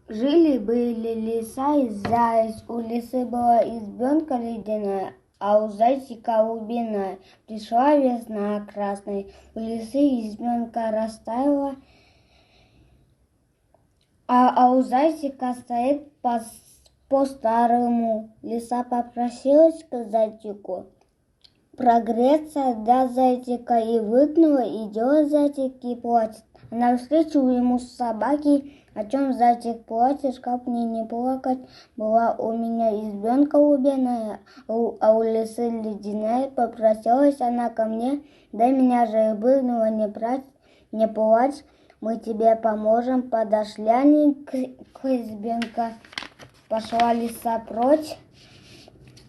Жили-были лиса и заяц. У лисы была избенка ледяная, а у зайчика лубиная. Пришла весна красная, у лисы избенка растаяла, а у зайчика стоит по-старому. Лиса попросилась к зайчику прогреться до зайчика и выгнула, и делает зайчик и плачет. А навстречу ему собаки: о чем зайчик плачешь, как мне не плакать? Была у меня избенка лубиная, а у лисы ледяная. Попросилась она ко мне, дай меня же и выгнула, не плачь, мы тебе поможем. Подошли они к избенке, пошла лиса прочь,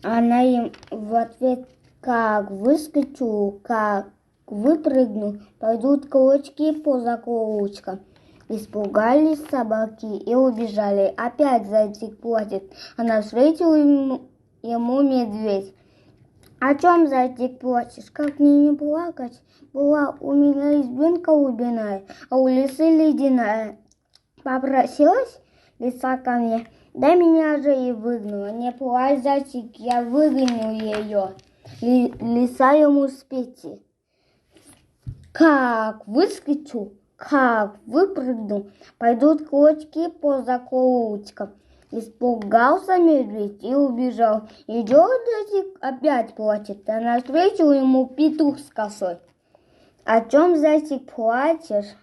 она им в ответ: как выскочу, как выпрыгну, пойдут клочки по закоулочкам. Испугались собаки и убежали. Опять зайчик плачет, а навстречу ему медведь. О чем, зайчик, плачешь? Как мне не плакать? Была у меня избенка лубиная, а у лисы ледяная. Попросилась лиса ко мне, дай меня же и выгнула. Не плачь, зайчик, я выгоню ее. Лиса ему с пяти: как выскочу, как выпрыгну, пойдут клочки по закоулочкам. Испугался медведь и убежал. Идет зайчик, опять плачет, а навстречу ему петух с косой. О чем, зайчик, плачешь?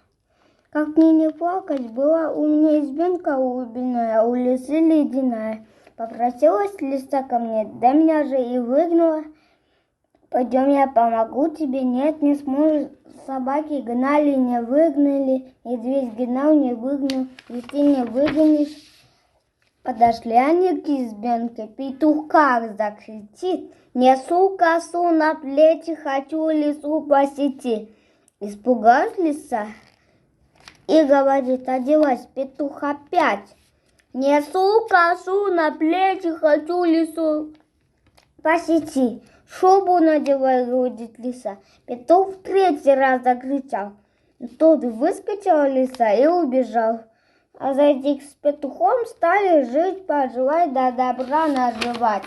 Как мне не плакать? Была у меня избенка лубиная, а у лисы ледяная. Попросилась лиса ко мне, да меня же и выгнала. Пойдем, я помогу тебе. Нет, не сможешь. Собаки гнали, не выгнали. Медведь гнал, не выгнал. И ты не выгонишь. Подошли они к избенке. Петух как закричит: несу косу на плечи, хочу лису посетить. Испугалась лиса и говорит: одевайся. Петух опять: несу косу на плечи, хочу лису посети. Шубу надевай, говорит лиса. Петух в третий раз закричал. Тут выскочила лиса и убежал. А зайчик с петухом стали жить, поживать, до добра наживать.